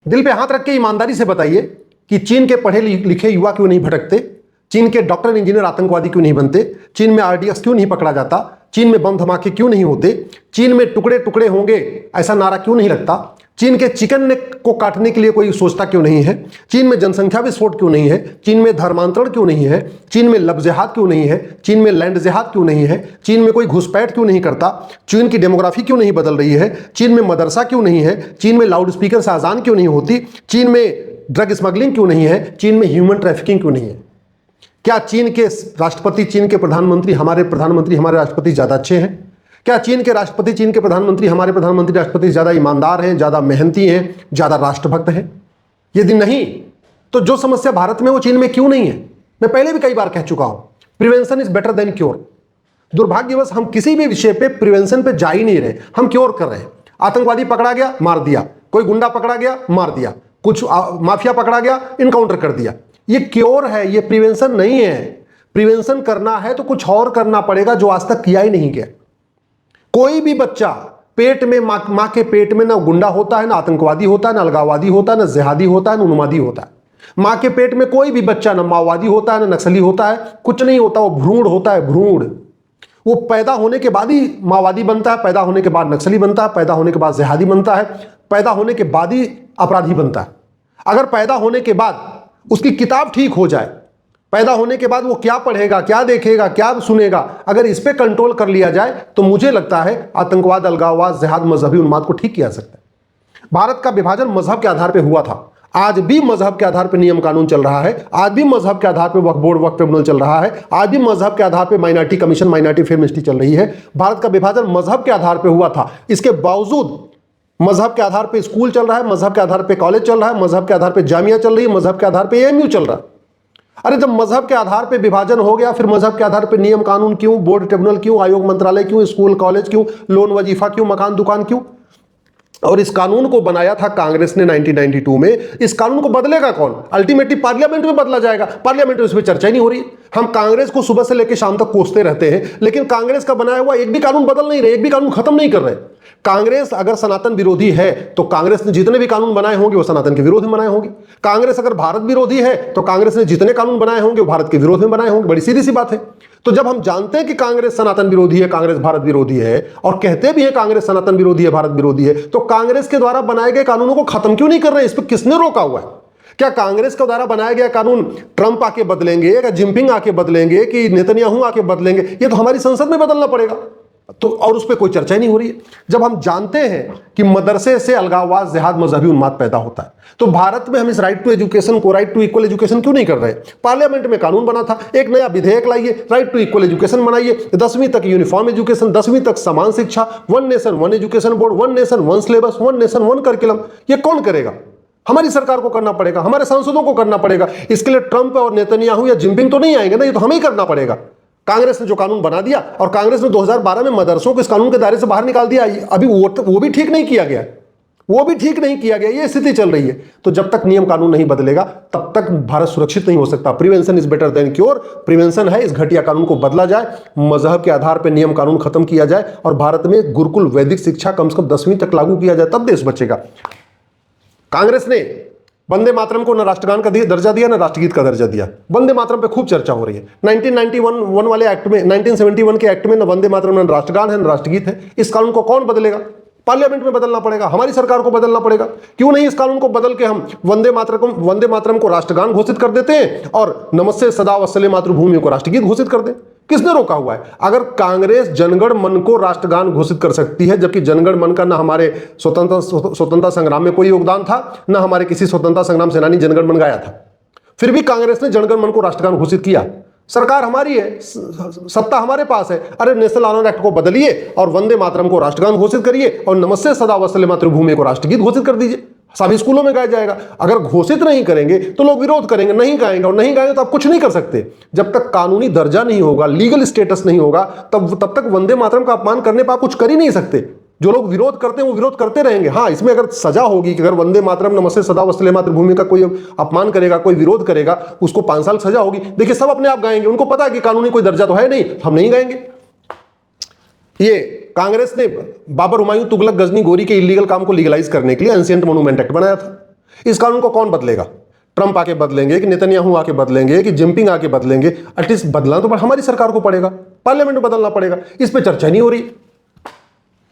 दिल पे हाथ रख के ईमानदारी से बताइए कि चीन के पढ़े लिखे युवा क्यों नहीं भटकते, चीन के डॉक्टर इंजीनियर आतंकवादी क्यों नहीं बनते, चीन में आरडीएक्स क्यों नहीं पकड़ा जाता, चीन में बम धमाके क्यों नहीं होते, चीन में टुकड़े टुकड़े होंगे ऐसा नारा क्यों नहीं लगता, चीन के चिकन नेक को काटने के लिए कोई सोचता क्यों नहीं है, चीन में जनसंख्या विस्फोट क्यों नहीं है, चीन में धर्मांतरण क्यों नहीं है, चीन में लब जिहाद क्यों नहीं है, चीन में लैंड जिहाद क्यों नहीं है, चीन में कोई घुसपैठ क्यों नहीं करता, चीन की डेमोग्राफी क्यों नहीं बदल रही है, चीन में मदरसा क्यों नहीं है, चीन में लाउड स्पीकर से अजान क्यों नहीं होती, चीन में ड्रग स्मगलिंग क्यों नहीं है, चीन में ह्यूमन ट्रैफिकिंग क्यों नहीं है। क्या चीन के राष्ट्रपति, चीन के प्रधानमंत्री, हमारे राष्ट्रपति ज्यादा अच्छे हैं? क्या चीन के राष्ट्रपति, चीन के प्रधानमंत्री, हमारे प्रधानमंत्री राष्ट्रपति ज्यादा ईमानदार हैं, ज्यादा मेहनती हैं, ज्यादा राष्ट्रभक्त हैं? यदि नहीं तो जो समस्या भारत में वो चीन में क्यों नहीं है? मैं पहले भी कई बार कह चुका हूं, prevention is better than cure. दुर्भाग्यवश हम किसी भी विषय पे प्रिवेंशन पे जा ही नहीं रहे, हम क्योर कर रहे हैं। आतंकवादी पकड़ा गया, मार दिया, कोई गुंडा पकड़ा गया, मार दिया, कुछ माफिया पकड़ा गया, इनकाउंटर कर दिया। ये क्योर है, ये प्रिवेंशन नहीं है। प्रिवेंशन करना है तो कुछ और करना पड़ेगा जो आज तक किया ही नहीं गया। कोई भी बच्चा पेट में, मां के पेट में ना गुंडा होता है, ना आतंकवादी होता है, ना अलगाववादी होता है, ना जिहादी होता है, ना उन्मादी होता है। मां के पेट में कोई भी बच्चा ना माओवादी होता है, ना नक्सली होता है, कुछ नहीं होता। वो भ्रूण होता है, भ्रूण। वो पैदा होने के बाद ही माओवादी बनता है, पैदा होने के बाद नक्सली बनता है, पैदा होने के बाद जिहादी बनता है, पैदा होने के बाद ही अपराधी बनता है। अगर पैदा होने के बाद उसकी किताब ठीक हो जाए, पैदा होने के बाद वो क्या पढ़ेगा, क्या देखेगा, क्या सुनेगा, अगर इस पे कंट्रोल कर लिया जाए तो मुझे लगता है आतंकवाद, अलगाववाद, जिहाद, मजहबी उन्माद को ठीक किया जा सकता है। भारत का विभाजन मजहब के आधार पर हुआ था, आज भी मजहब के आधार पर नियम कानून चल रहा है, आज भी मजहब के आधार पर वक्फ बोर्ड, वक्फ ट्रिब्यूनल चल रहा है, आज भी मजहब के आधार पर minority commission, minority film ministry चल रही है। भारत का विभाजन मजहब के आधार पर हुआ था, इसके बावजूद मजहब के आधार पे स्कूल चल रहा है, मजहब के आधार पे कॉलेज चल रहा है, मजहब के आधार पे जामिया चल रही है, मजहब के आधार पे एएमयू चल रहा है। अरे जब मजहब के आधार पे विभाजन हो गया, फिर मजहब के आधार पे नियम कानून क्यों, बोर्ड ट्रिब्यूनल क्यों, आयोग मंत्रालय क्यों, स्कूल कॉलेज क्यों, लोन वजीफा क्यों, मकान दुकान क्यों? और इस कानून को बनाया था कांग्रेस ने 1992 में। इस कानून को बदलेगा कौन? अल्टीमेटली पार्लियामेंट में बदला जाएगा। पार्लियामेंट में इस पर चर्चा ही नहीं हो रही। हम कांग्रेस को सुबह से लेकर शाम तक कोसते रहते हैं, लेकिन कांग्रेस का बनाया हुआ एक भी कानून बदल नहीं रहे, एक भी कानून खत्म नहीं कर रहे। कांग्रेस अगर सनातन विरोधी है तो कांग्रेस ने जितने भी कानून बनाए होंगे वो सनातन के विरोध में बनाए होंगे। कांग्रेस अगर भारत विरोधी है तो कांग्रेस ने जितने कानून बनाए होंगे वो भारत के विरोध में बनाए होंगे। बड़ी सीधी सी बात है। तो जब हम जानते हैं कि कांग्रेस सनातन विरोधी है, कांग्रेस भारत विरोधी है, और कहते भी है कांग्रेस सनातन विरोधी है, भारत विरोधी है, तो कांग्रेस के द्वारा बनाए गए कानूनों को खत्म क्यों नहीं कर रहे? इस पर किसने रोका हुआ है? क्या कांग्रेस के द्वारा बनाया गया कानून ट्रंप आके बदलेंगे, या जिनपिंग आके बदलेंगे, कि नेतन्याहू आके बदलेंगे? ये तो हमारी संसद में बदलना पड़ेगा। तो और उस पर कोई चर्चा ही नहीं हो रही है। जब हम जानते हैं कि मदरसे से अलगाववाद, जिहाद, मजहबी उन्माद पैदा होता है, तो भारत में हम इस राइट टू एजुकेशन को, राइट टू इक्वल एजुकेशन क्यों नहीं कर रहे? पार्लियामेंट में कानून बना था, एक नया विधेयक लाइए, राइट टू इक्वल एजुकेशन बनाइए, 10वीं तक यूनिफॉर्म एजुकेशन, 10वीं तक समान शिक्षा, one nation one education board, one nation one syllabus, one nation one curriculum. ये कौन करेगा? हमारी सरकार को करना पड़ेगा, हमारे सांसदों को करना पड़ेगा। इसके लिए ट्रंप और नेतन्याहू या जिनपिंग तो नहीं आएंगे ना, ये तो हमें ही करना पड़ेगा। कांग्रेस ने जो कानून बना दिया, और कांग्रेस ने 2012 में मदरसों को इस कानून के दायरे से बाहर निकाल दिया, अभी वो भी ठीक नहीं किया गया, वो भी ठीक नहीं किया गया। ये स्थिति चल रही है। तो जब तक नियम कानून नहीं बदलेगा तब तक भारत सुरक्षित नहीं हो सकता। Prevention is better than cure. Prevention है इस घटिया कानून को बदला जाए, मजहब के आधार पर नियम कानून खत्म किया जाए, और भारत में गुरुकुल वैदिक शिक्षा कम से कम 10वीं तक लागू किया जाए, तब देश बचेगा। कांग्रेस ने वंदे मातरम को न राष्ट्रगान का दर्जा दिया, न राष्ट्रगीत का दर्जा दिया। वंदे मातरम पे खूब चर्चा हो रही है। 1991 वाले एक्ट में, 1971 के एक्ट में न वंदे मातरम, न राष्ट्रगान है, न राष्ट्रगीत है। इस कानून को कौन बदलेगा? पार्लियामेंट में बदलना पड़ेगा, हमारी सरकार को बदलना पड़ेगा। क्यों नहीं इस कानून को बदल के हम वंदे मातरम को राष्ट्रगान घोषित कर देते हैं और नमस्ते सदा वत्सले मातृभूमि को राष्ट्रगीत घोषित कर दें? किसने रोका हुआ है? अगर कांग्रेस जनगण मन को राष्ट्रगान घोषित कर सकती है, जबकि जनगण मन का ना हमारे स्वतंत्रता संग्राम में कोई योगदान था, ना हमारे किसी स्वतंत्रता संग्राम सेनानी जनगण मन गाया था, फिर भी कांग्रेस ने जनगण मन को राष्ट्रगान घोषित किया। सरकार हमारी है, सत्ता हमारे पास है। अरे नेशनल ऑनर एक्ट को बदलिए और वंदे मातरम को राष्ट्रगान घोषित करिए, और नमस्ते सदा वत्सले मातृभूमि को राष्ट्रगीत घोषित कर दीजिए। सभी स्कूलों में गाया जाएगा। अगर घोषित नहीं करेंगे तो लोग विरोध करेंगे, नहीं गाएंगे, और नहीं गाएंगे तो आप कुछ नहीं कर सकते। जब तक कानूनी दर्जा नहीं होगा, लीगल स्टेटस नहीं होगा, तब तक वंदे मातरम का अपमान करने पर आप कुछ कर ही नहीं सकते। जो लोग विरोध करते हैं वो विरोध करते रहेंगे। हाँ, इसमें अगर सजा होगी कि अगर वंदे मातरम, नमस्ते सदा वत्सले मातृभूमि का कोई अपमान करेगा, कोई विरोध करेगा, उसको 5 साल सजा होगी। देखिए, सब अपने आप गाएंगे, उनको पता है कि कानूनी कोई दर्जा तो है नहीं, हम नहीं गाएंगे। ये कांग्रेस ने बाबर, हुमायूं, तुगलक, गजनी, गोरी के इलीगल काम को लीगलाइज करने के लिए एंशिएंट मोन्यूमेंट एक्ट बनाया था। इस कानून को कौन बदलेगा? ट्रंप आके बदलेंगे कि नेतन्याहू आके बदलेंगे कि जिनपिंग आके बदलेंगे? एटलीस्ट बदलना तो हमारी सरकार को पड़ेगा, पार्लियामेंट में बदलना पड़ेगा। इस पर चर्चा नहीं हो रही।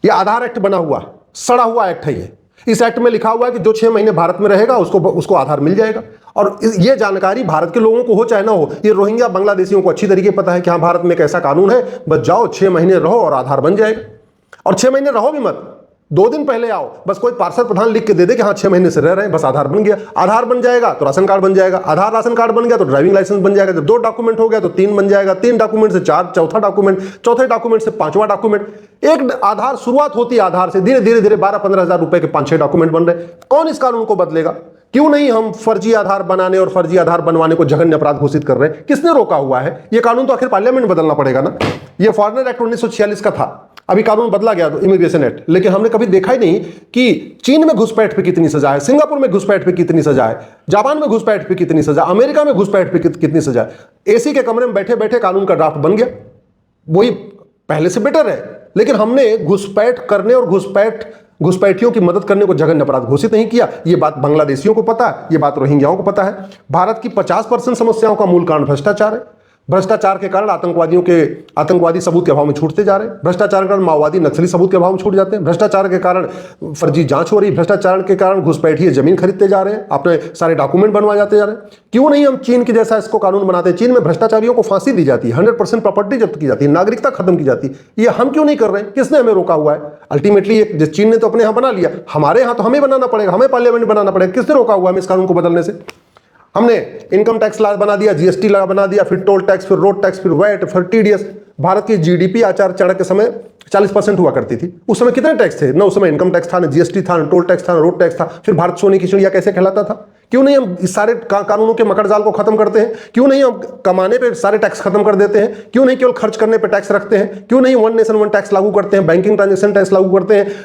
ये आधार एक्ट बना हुआ, सड़ा हुआ एक्ट है ये। इस एक्ट में लिखा हुआ है कि जो 6 महीने भारत में रहेगा उसको आधार मिल जाएगा। और ये जानकारी भारत के लोगों को हो चाहे ना हो, ये रोहिंग्या बांग्लादेशियों को अच्छी तरीके पता है कि हाँ, भारत में एक ऐसा कानून है, बस जाओ 6 महीने रहो और आधार बन जाएगा। और 6 महीने रहो भी मत, 2 दिन पहले आओ, बस कोई पार्षद प्रधान लिख के दे दे कि हाँ 6 महीने से रह रहे हैं, बस आधार बन गया। आधार बन जाएगा तो राशन कार्ड बन जाएगा, आधार राशन कार्ड बन गया तो ड्राइविंग लाइसेंस बन जाएगा, जब 2 डॉक्यूमेंट हो गया तो 3 बन जाएगा, 3 डॉक्यूमेंट से 4, चौथा डॉक्यूमेंट, चौथे डॉक्यूमेंट से 5वां डॉक्यूमेंट। एक आधार शुरुआत होती है आधार से, धीरे धीरे 12-15 हजार रुपए के 5-6 डॉक्यूमेंट बन रहे। कौन इस कानून को बदलेगा? क्यों नहीं हम फर्जी आधार बनाने और फर्जी आधार बनवाने को जघन्य अपराध घोषित कर रहे हैं? किसने रोका हुआ है? ये कानून तो आखिर पार्लियामेंट में बदलना पड़ेगा ना। ये फॉरेनर एक्ट 1946 का था, अभी कानून बदला गया इमिग्रेशन एक्ट, लेकिन हमने कभी देखा ही नहीं कि चीन में घुसपैठ पे कितनी सजा है, सिंगापुर में घुसपैठ पे कितनी सजा है, जापान में घुसपैठ पे कितनी सजा, अमेरिका में घुसपैठ पे कितनी सजा है। एसी के कमरे में बैठे बैठे कानून का ड्राफ्ट बन गया, वही पहले से बेटर है। लेकिन हमने घुसपैठ करने और घुसपैठियों की मदद करने को जघन्य अपराध घोषित नहीं किया। ये बात बांग्लादेशियों को पता है, ये बात रोहिंग्याओं को पता है। भारत की 50% समस्याओं का मूल कारण भ्रष्टाचार है। भ्रष्टाचार के कारण आतंकवादी सबूत के अभाव में छूटते जा रहे हैं। भ्रष्टाचार के कारण माओवादी नक्सली सबूत के अभाव में छूट जाते हैं। भ्रष्टाचार के कारण फर्जी जांच हो रही है। भ्रष्टाचार के कारण घुसपैठिए जमीन खरीदते जा रहे हैं, अपने सारे डॉक्यूमेंट बनवा जाते जा रहे हैं। क्यों नहीं हम चीन के जैसा इसको कानून बनाते हैं? चीन में भ्रष्टाचारियों को फांसी दी जाती है, 100% प्रॉपर्टी जब्त की जाती है, नागरिकता खत्म की जाती है। ये हम क्यों नहीं कर रहे हैं? किसने हमें रोका हुआ है? अल्टीमेटली चीन ने तो अपने यहाँ बना लिया, हमारे यहाँ तो हमें बनाना पड़ेगा, हमें पार्लियामेंट बनाना पड़ेगा। किसने रोका हुआ है इस कानून को बदलने से? हमने इनकम टैक्स ला बना दिया, जीएसटी ला बना दिया, फिर टोल टैक्स, फिर रोड टैक्स, फिर वैट, फिर टीडीएस। भारत की जीडीपी आचार चाणक्य के समय 40% हुआ करती थी। उस समय कितने टैक्स थे? ना उस समय इनकम टैक्स था, ना जीएसटी था, ना टोल टैक्स था, ना रोड टैक्स था। फिर भारत सोने की चिड़िया कैसे कहलाता था? क्यों नहीं हम इस सारे कानूनों के मकड़जाल को खत्म करते हैं? क्यों नहीं हम कमाने पे सारे टैक्स खत्म कर देते हैं? क्यों नहीं केवल खर्च करने पे टैक्स रखते हैं? क्यों नहीं 1 नेशन 1 टैक्स लागू करते हैं, बैंकिंग ट्रांजेक्शन टैक्स लागू करते हैं?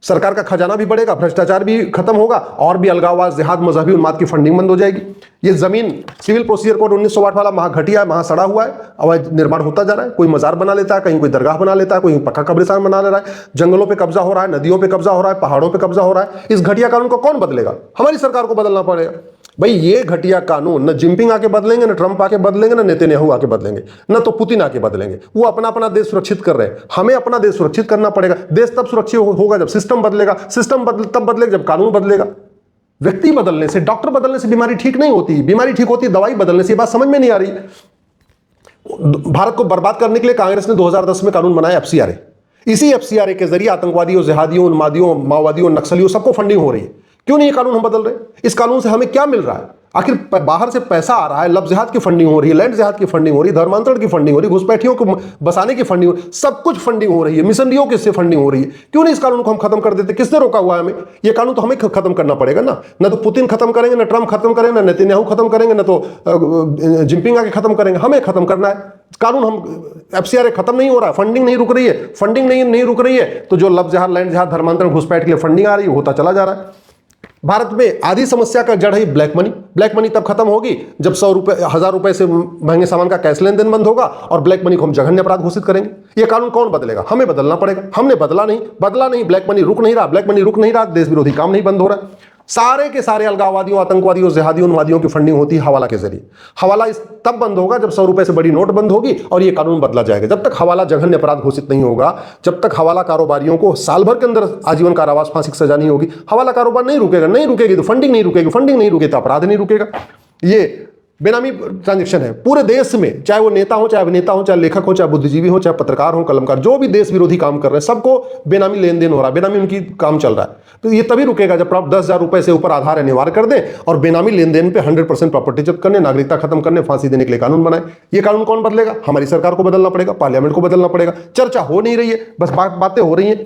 सरकार का खजाना भी बढ़ेगा, भ्रष्टाचार भी खत्म होगा और भी अलगाववाद, जिहाद, मजहबी उन्माद की फंडिंग बंद हो जाएगी। ये जमीन सिविल प्रोसीजर कोड 1908 वाला वहां घटिया है, वहां सड़ा हुआ है, अवैध निर्माण होता जा रहा है। कोई मजार बना लेता है, कहीं कोई दरगाह बना लेता है, कोई पक्का कब्रिस्तान बना ले रहा है, जंगलों पे कब्जा हो रहा है, नदियों पे कब्जा हो रहा है, पहाड़ों पे कब्जा हो रहा है। इस घटिया कानून को कौन बदलेगा? हमारी सरकार को बदलना पड़ेगा। भाई ये घटिया कानून न जिनपिंग आके बदलेंगे, न ट्रंप आके बदलेंगे, न नेतन्याहू आके बदलेंगे, न तो पुतिन आके बदलेंगे। वो अपना देश सुरक्षित कर रहे हैं, हमें अपना देश सुरक्षित करना पड़ेगा। देश तब सुरक्षित होगा जब सिस्टम बदलेगा, तब बदलेगा जब कानून बदलेगा। व्यक्ति बदलने से, डॉक्टर बदलने से बीमारी ठीक नहीं होती। बीमारी ठीक होती है दवाई बदलने से। ये बात समझ में नहीं आ रही। भारत को बर्बाद करने के लिए कांग्रेस ने 2010 में कानून बनाया एफसीआरए। इसी एफसीआरए के जरिए आतंकवादियों, जिहादियों, उन्मादियों, माओवादियों, नक्सलियों सबको फंडिंग हो रही है। क्यों नहीं ये कानून हम बदल रहे? इस कानून से हमें क्या मिल रहा है? आखिर बाहर से पैसा आ रहा है, लब जिहाद की फंडिंग हो रही है, लैंड जिहाद की फंडिंग हो रही है, धर्मांतरण की फंडिंग हो रही है, घुसपैठियों को बसाने की फंडिंग हो रही है, सब कुछ फंडिंग हो रही है, मिशनरियों की फंडिंग हो रही है। क्यों नहीं इस कानून को हम खत्म कर देते? किसने रोका हुआ है हमें? ये कानून तो हमें खत्म करना पड़ेगा ना। न तो पुतिन खत्म करेंगे, न ट्रंप खत्म करेंगे, न नेतन्याहू खत्म करेंगे, न तो जिनपिंग आके खत्म करेंगे। हमें खत्म करना है कानून। हम एफसीआरए खत्म नहीं हो रहा, फंडिंग नहीं रुक रही है, फंडिंग नहीं रुक रही है, तो जो लब जिहाद, लैंड जिहाद, धर्मांतरण, घुसपैठ के लिए फंडिंग आ रही है होता चला जा रहा है। भारत में आधी समस्या का जड़ है ब्लैक मनी। ब्लैक मनी तब खत्म होगी जब 100 रुपए, 1000 रुपए से महंगे सामान का कैश लेन देन बंद होगा और ब्लैक मनी को हम जघन्य अपराध घोषित करेंगे। ये कानून कौन बदलेगा? हमें बदलना पड़ेगा। हमने बदला नहीं, ब्लैक मनी रुक नहीं रहा, देश विरोधी काम नहीं बंद हो रहा। सारे के सारे अलगाववादियों, आतंकवादियों, जिहादियों, उन्मादियों की फंडिंग होती है हवाला के जरिए। हवाला तब बंद होगा जब 100 रुपए से बड़ी नोट बंद होगी और ये कानून बदला जाएगा। जब तक हवाला जघन्य अपराध घोषित नहीं होगा, जब तक हवाला कारोबारियों को साल भर के अंदर आजीवन कारावास, फांसी की सजा नहीं होगी, हवाला कारोबार नहीं रुकेगी तो फंडिंग नहीं रुकेगी तो अपराध नहीं रुकेगा। ये बेनामी ट्रांजैक्शन है पूरे देश में, चाहे वो नेता हो, चाहे अभिनेता हो, चाहे लेखक हो, चाहे बुद्धिजीवी हो, चाहे पत्रकार हो, कलमकार, जो भी देश विरोधी काम कर रहे हैं, सबको बेनामी लेन देन हो रहा है, बेनामी उनकी काम चल रहा है। तो ये तभी रुकेगा जब आप 10,000 रुपए से ऊपर आधार अनिवार्य कर दें और बेनामी लेन देन पे 100% प्रॉपर्टी जब्त करने, नागरिकता खत्म करने, फांसी देने के लिए कानून बनाए। ये कानून कौन बदलेगा? हमारी सरकार को बदलना पड़ेगा, पार्लियामेंट को बदलना पड़ेगा। चर्चा हो नहीं रही है, बस बातें हो रही हैं।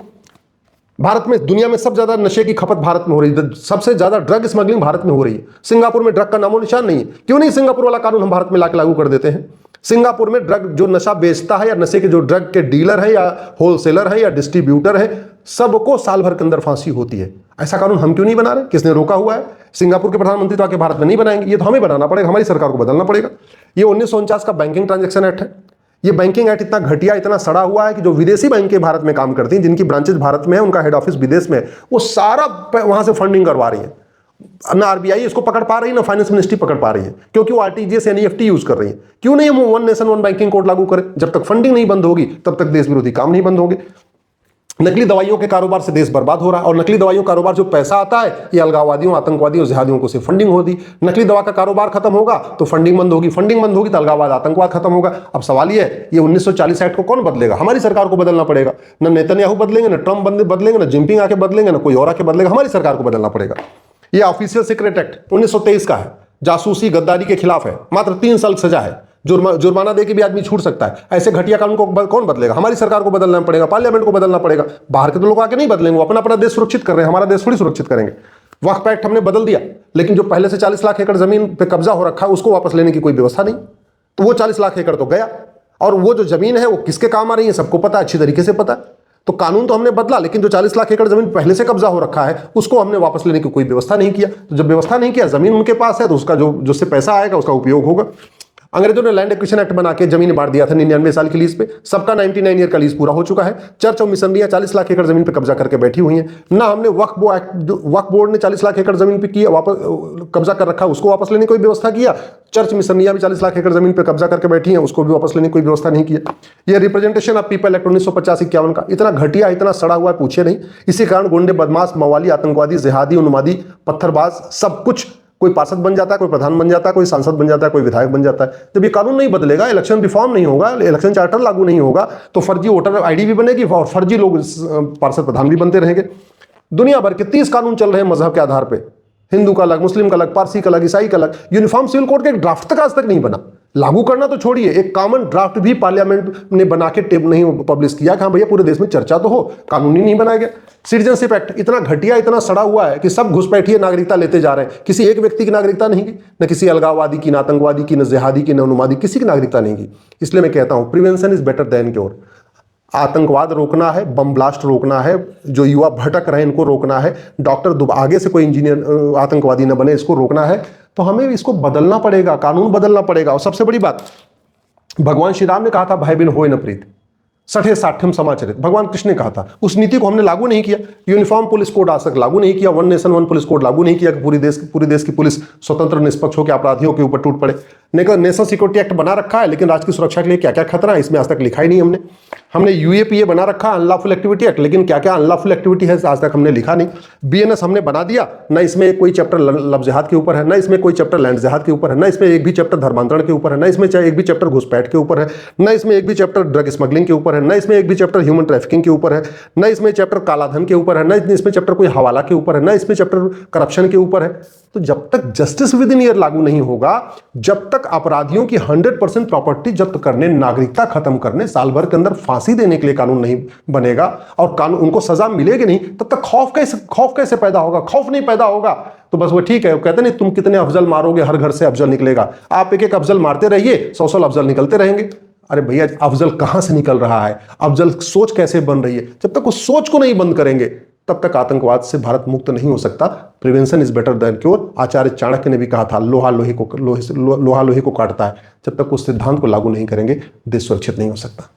भारत में, दुनिया में सबसे ज्यादा नशे की खपत भारत में हो रही है, सबसे ज्यादा ड्रग स्मगलिंग भारत में हो रही है। सिंगापुर में ड्रग का नामो निशान नहीं है। क्यों नहीं सिंगापुर वाला कानून हम भारत में लाके लागू कर देते हैं? सिंगापुर में ड्रग जो नशा बेचता है या नशे के जो ड्रग के डीलर है या होलसेलर है या डिस्ट्रीब्यूटर है, सबको साल भर के अंदर फांसी होती है। ऐसा कानून हम क्यों नहीं बना रहे? किसने रोका हुआ है? सिंगापुर के प्रधानमंत्री तो आके भारत में नहीं बनाएंगे, ये तो हमें बनाना पड़ेगा, हमारी सरकार को बदलना पड़ेगा। ये 1949 का बैंकिंग ट्रांजेक्शन एक्ट है। ये बैंकिंग एक्ट इतना घटिया, इतना सड़ा हुआ है कि जो विदेशी बैंकें भारत में काम करती हैं, जिनकी ब्रांचेस भारत में है, उनका हेड ऑफिस विदेश में है, वो सारा वहां से फंडिंग करवा रही है। ना आरबीआई इसको पकड़ पा रही, ना फाइनेंस मिनिस्ट्री पकड़ पा रही है, क्योंकि वो आरटीजीएस एनईएफटी यूज कर रही है। क्यों नहीं हम one nation one banking code लागू करें? जब तक फंडिंग नहीं बंद होगी तब तक देश विरोधी काम नहीं बंद होंगे। नकली दवाइयों के कारोबार से देश बर्बाद हो रहा है, और नकली दवाइयों का कारोबार जो पैसा आता है ये अलगाववादियों, आतंकवादियों, जिहादियों को से फंडिंग होती। नकली दवा का कारोबार खत्म होगा तो फंडिंग बंद होगी, फंडिंग बंद होगी तो अलगाववाद, आतंकवाद खत्म होगा। अब सवाल ये है, ये 1940 एक्ट को कौन बदलेगा? हमारी सरकार को बदलना पड़ेगा। न नेतन्याहू बदलेंगे, न ट्रंप बदलेंगे, न जिनपिंग आके बदलेंगे, न कोई और आके बदलेगा, हमारी सरकार को बदलना पड़ेगा। ये ऑफिशियल सीक्रेट एक्ट 1923 का है, जासूसी गद्दारी के खिलाफ है, मात्र 3 साल सजा है, जुर्माना दे के भी आदमी छूट सकता है। ऐसे घटिया कानून को कौन बदलेगा? हमारी सरकार को बदलना पड़ेगा, पार्लियामेंट को बदलना पड़ेगा। बाहर के तो लोग आके नहीं बदलेंगे, वो अपना अपना देश सुरक्षित कर रहे हैं, हमारा देश थोड़ी सुरक्षित करेंगे। वक्फ एक्ट हमने बदल दिया, लेकिन जो पहले से 40 लाख एकड़ जमीन पे कब्जा हो रखा है उसको वापस लेने की कोई व्यवस्था नहीं, तो वो 40 लाख एकड़ तो गया। और वो जो जमीन है वो किसके काम आ रही है सबको पता है, अच्छी तरीके से पता है। तो कानून तो हमने बदला, लेकिन जो 40 लाख एकड़ जमीन पहले से कब्जा हो रखा है उसको हमने वापस लेने की कोई व्यवस्था नहीं किया। तो जब व्यवस्था नहीं किया, जमीन उनके पास है, तो उसका जो से पैसा आएगा उसका उपयोग होगा। अंग्रेजों ने लैंड एक्विजिशन एक्ट बना के जमीन बांट दिया था 99 साल की लीज पे। सबका 99 ईयर का लीज पूरा हो चुका है। चर्च और मिशनरियां 40 लाख एकड़ जमीन पे कब्जा करके बैठी हुई हैं। ना हमने वक्फ बोर्ड ने 40 लाख एकड़ जमीन पे किया वापस कब्जा कर रखा, उसको वापस लेने की कोई व्यवस्था किया। चर्च मिशनरियां भी 40 लाख एकड़ जमीन पे कब्जा करके बैठी हैं, उसको भी वापस लेने की कोई व्यवस्था नहीं किया। ये रिप्रेजेंटेशन ऑफ पीपल एक्ट 1950-51 का इतना घटिया, इतना सड़ा हुआ है, पूछे नहीं। इसी कारण गुंडे, बदमाश, मवाली, आतंकवादी, जिहादी, उन्मादी, पत्थरबाज, सब कुछ, कोई पार्षद बन जाता है, कोई प्रधान बन जाता है, कोई सांसद बन जाता है, कोई विधायक बन जाता है। जब ये कानून नहीं बदलेगा, इलेक्शन रिफॉर्म नहीं होगा, इलेक्शन चार्टर लागू नहीं होगा, तो फर्जी वोटर आईडी भी बनेगी और फर्जी लोग पार्षद प्रधान भी बनते रहेंगे। दुनिया भर के 30 कानून चल रहे हैं मजहब के आधार पर, हिंदू का अलग, मुस्लिम का अलग, पारसी का अलग, ईसाई का अलग। यूनिफॉर्म सिविल कोड का एक ड्राफ्ट तक आज तक नहीं बना। लागू करना तो छोड़िए, एक कॉमन ड्राफ्ट भी पार्लियामेंट ने बना के टेब नहीं पब्लिश किया कि हाँ भैया पूरे देश में चर्चा तो हो, कानून ही नहीं बनाया गया। सिटीजनशिप एक्ट इतना घटिया, इतना सड़ा हुआ है कि सब घुसपैठिए नागरिकता लेते जा रहे हैं। किसी एक व्यक्ति की नागरिकता नहीं की, न किसी अलगाववादी की, न आतंकवादी की, न जिहादी की, न उन्मादी, किसी की नागरिकता नहीं की। इसलिए मैं कहता हूँ prevention is better than cure. आतंकवाद रोकना है, बम ब्लास्ट रोकना है, जो युवा भटक रहे हैं इनको रोकना है, डॉक्टर आगे से कोई इंजीनियर आतंकवादी न बने इसको रोकना है, तो हमें इसको बदलना पड़ेगा, कानून बदलना पड़ेगा। और सबसे बड़ी बात, भगवान श्री राम ने कहा था भाई बिन होए न प्रीत, सठे साठ्यम समाचरित, भगवान कृष्ण ने कहा था। उस नीति को हमने लागू नहीं किया। यूनिफॉर्म पुलिस कोड आज तक लागू नहीं किया, one nation one police code लागू नहीं किया कि पूरे देश की पुलिस स्वतंत्र निष्पक्ष होकर अपराधियों के ऊपर टूट पड़े। नेशनल सिक्योरिटी एक्ट बना रखा है, लेकिन राष्ट्र की सुरक्षा के लिए क्या क्या खतरा है इसमें आज तक लिखा ही नहीं हमने यूएपीए बना रखा है, अनलॉफुल एक्टिविटी एक्ट, लेकिन क्या क्या अनलॉफुल एक्टिविटी है आज तक हमने लिखा नहीं। बीएनएस हमने बना दिया, ना इसमें कोई चैप्टर लव जिहाद के ऊपर है, ना इसमें कोई चैप्टर लैंड जिहाद के ऊपर है, ना इसमें एक भी चैप्टर धर्मांतरण के ऊपर है, ना इसमें एक भी चैप्टर घुसपैठ के ऊपर है, ना इसमें एक भी चैप्टर ड्रग स्मगलिंग के ऊपर है, ना इसमें एक भी चैप्टर ह्यूमन ट्रैफिकिंग के ऊपर है, ना इसमें चैप्टर कालाधन के ऊपर है, ना इसमें चैप्टर कोई हवाला के ऊपर है, ना इसमें चैप्टर करप्शन के ऊपर है। तो जब तक जस्टिस विद इन ईयर लागू नहीं होगा, जब तक अपराधियों की 100% प्रॉपर्टी जब्त करने, नागरिकता खत्म करने, साल भर के अंदर फांसी देने के लिए कानून नहीं बनेगा और कानून उनको सजा मिलेगी नहीं, तब तक खौफ कैसे पैदा होगा? खौफ नहीं पैदा होगा तो बस वो ठीक है, वो कहते नहीं तुम कितने अफजल मारोगे हर घर से अफजल निकलेगा। आप एक एक अफजल मारते रहिए, 100 अफजल निकलते रहेंगे। अरे भैया अफजल कहां से निकल रहा है? अफजल सोच कैसे बन रही है? जब तक उस सोच को नहीं बंद करेंगे तब तक आतंकवाद से भारत मुक्त नहीं हो सकता। Prevention is better than cure. Acharya Chanakya ने भी कहा था लोहा लोहे को काटता है। जब तक उस सिद्धांत को लागू नहीं करेंगे देश सुरक्षित नहीं हो सकता।